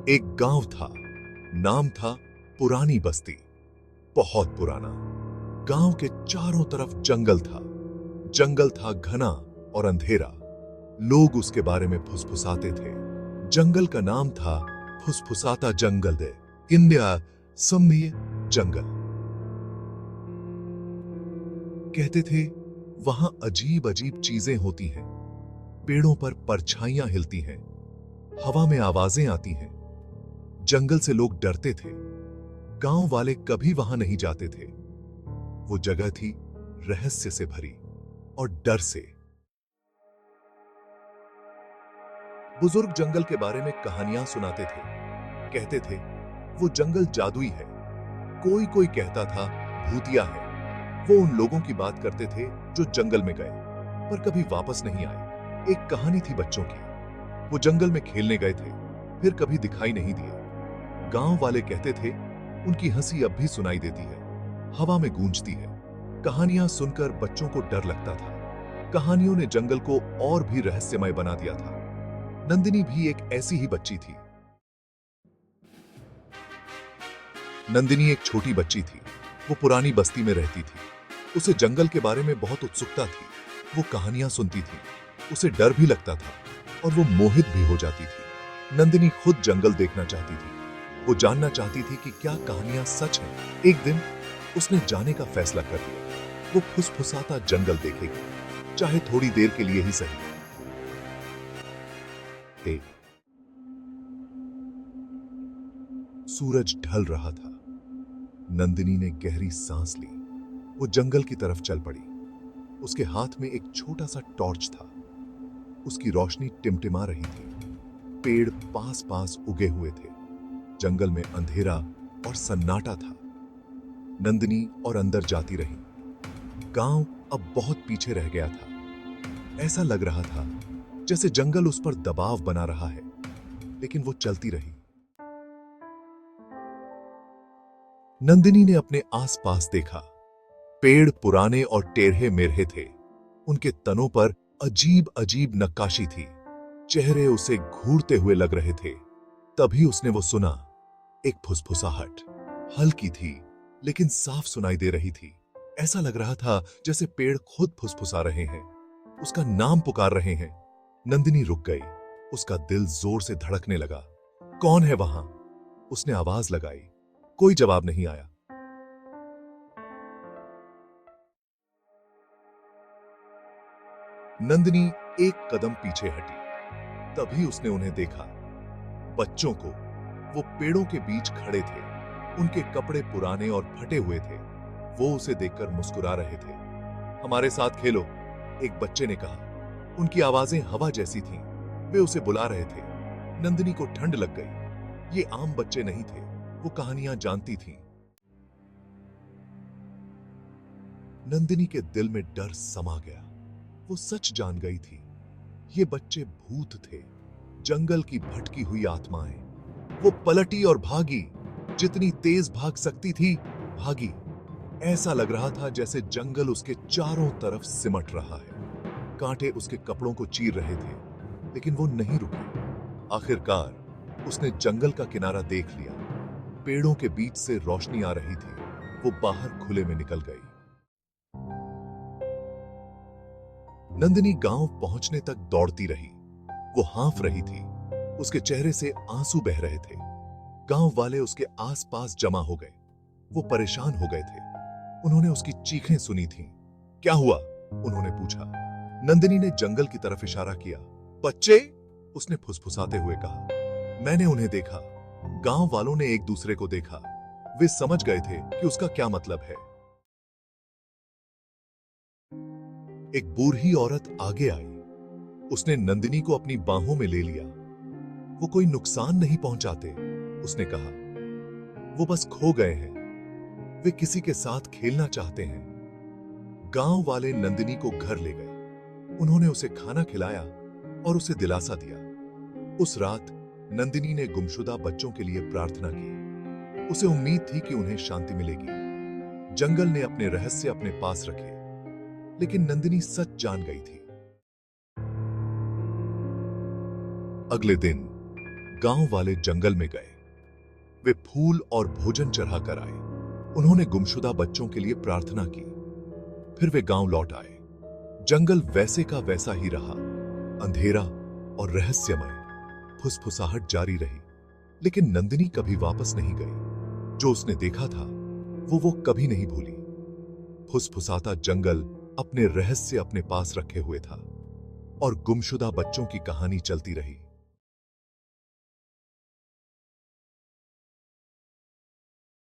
एक गांव था, नाम था पुरानी बस्ती। बहुत पुराना। गांव के चारों तरफ जंगल था। जंगल था घना और अंधेरा। लोग उसके बारे में फुसफुसाते थे। जंगल का नाम था फुसफुसाता जंगल दे इंडिया सम्य जंगल। कहते थे वहां अजीब अजीब चीजें होती हैं। पेड़ों पर परछाइयां हिलती हैं, हवा में आवाजें आती हैं। जंगल से लोग डरते थे। गांव वाले कभी वहां नहीं जाते थे। वो जगह थी रहस्य से भरी और डर से। बुजुर्ग जंगल के बारे में कहानियां सुनाते थे। कहते थे वो जंगल जादुई है। कोई कोई कहता था भूतिया है। वो उन लोगों की बात करते थे जो जंगल में गए पर कभी वापस नहीं आए। एक कहानी थी बच्चों की। वो जंगल में खेलने गए थे, फिर कभी दिखाई नहीं दिए। गांव वाले कहते थे उनकी हंसी अब भी सुनाई देती है, हवा में गूंजती है। कहानियां सुनकर बच्चों को डर लगता था। कहानियों ने जंगल को और भी रहस्यमय बना दिया था। नंदिनी भी एक ऐसी ही बच्ची थी। नंदिनी एक छोटी बच्ची थी। वो पुरानी बस्ती में रहती थी। उसे जंगल के बारे में बहुत उत्सुकता थी। वो कहानियां सुनती थी, उसे डर भी लगता था और वो मोहित भी हो जाती थी। नंदिनी खुद जंगल देखना चाहती थी। वो जानना चाहती थी कि क्या कहानियां सच हैं। एक दिन उसने जाने का फैसला कर लिया। वो फुसफुसाता जंगल देखेगी, चाहे थोड़ी देर के लिए ही सही। एक सूरज ढल रहा था। नंदिनी ने गहरी सांस ली। वो जंगल की तरफ चल पड़ी। उसके हाथ में एक छोटा सा टॉर्च था। उसकी रोशनी टिमटिमा रही थी। पेड़ पास पास उगे हुए थे। जंगल में अंधेरा और सन्नाटा था। नंदिनी और अंदर जाती रही। गांव अब बहुत पीछे रह गया था। ऐसा लग रहा था जैसे जंगल उस पर दबाव बना रहा है, लेकिन वो चलती रही। नंदिनी ने अपने आसपास देखा। पेड़ पुराने और टेढ़े मेढ़े थे। उनके तनों पर अजीब अजीब नक्काशी थी। चेहरे उसे घूरते हुए लग रहे थे। तभी उसने वो सुना, एक फुसफुसाहट। हल्की थी लेकिन साफ सुनाई दे रही थी। ऐसा लग रहा था जैसे पेड़ खुद फुसफुसा रहे हैं, उसका नाम पुकार रहे हैं। नंदिनी रुक गई। उसका दिल जोर से धड़कने लगा। कौन है वहां? उसने आवाज लगाई। कोई जवाब नहीं आया। नंदिनी एक कदम पीछे हटी। तभी उसने उन्हें देखा, बच्चों को। वो पेड़ों के बीच खड़े थे। उनके कपड़े पुराने और फटे हुए थे। वो उसे देखकर मुस्कुरा रहे थे। हमारे साथ खेलो, एक बच्चे ने कहा। उनकी आवाजें हवा जैसी थीं। वे उसे बुला रहे थे। नंदिनी को ठंड लग गई। ये आम बच्चे नहीं थे, वो कहानियां जानती थीं। नंदिनी के दिल में डर समा गया। वो सच जान गई थी, ये बच्चे भूत थे, जंगल की भटकी हुई आत्माएं। वो पलटी और भागी। जितनी तेज भाग सकती थी, भागी। ऐसा लग रहा था जैसे जंगल उसके चारों तरफ सिमट रहा है। कांटे उसके कपड़ों को चीर रहे थे, लेकिन वो नहीं रुकी। आखिरकार उसने जंगल का किनारा देख लिया। पेड़ों के बीच से रोशनी आ रही थी। वो बाहर खुले में निकल गई। नंदिनी गांव पहुंचने तक दौड़ती रही। वो हाँफ रही थी। उसके चेहरे से आंसू बह रहे थे। गांव वाले उसके आसपास जमा हो गए। वो परेशान हो गए थे। उन्होंने उसकी चीखें सुनी थीं। क्या हुआ? उन्होंने पूछा। नंदिनी ने जंगल की तरफ इशारा किया। बच्चे, उसने फुसफुसाते हुए कहा। मैंने उन्हें देखा। गांव वालों ने एक दूसरे को देखा। वे समझ गए थे कि उसका क्या मतलब है। एक बूढ़ी औरत आगे आई। उसने नंदिनी को अपनी बाहों में ले लिया। वो कोई नुकसान नहीं पहुंचाते, उसने कहा। वो बस खो गए हैं। वे किसी के साथ खेलना चाहते हैं। गांव वाले नंदिनी को घर ले गए। उन्होंने उसे खाना खिलाया और उसे दिलासा दिया। उस रात नंदिनी ने गुमशुदा बच्चों के लिए प्रार्थना की। उसे उम्मीद थी कि उन्हें शांति मिलेगी। जंगल ने अपने रहस्य अपने पास रखे, लेकिन नंदिनी सच जान गई थी। अगले दिन गांव वाले जंगल में गए। वे फूल और भोजन चढ़ा कर आए। उन्होंने गुमशुदा बच्चों के लिए प्रार्थना की। फिर वे गांव लौट आए। जंगल वैसे का वैसा ही रहा, अंधेरा और रहस्यमय। फुसफुसाहट जारी रही, लेकिन नंदिनी कभी वापस नहीं गई। जो उसने देखा था वो कभी नहीं भूली। फुसफुसाता जंगल अपने रहस्य अपने पास रखे हुए था और गुमशुदा बच्चों की कहानी चलती रही।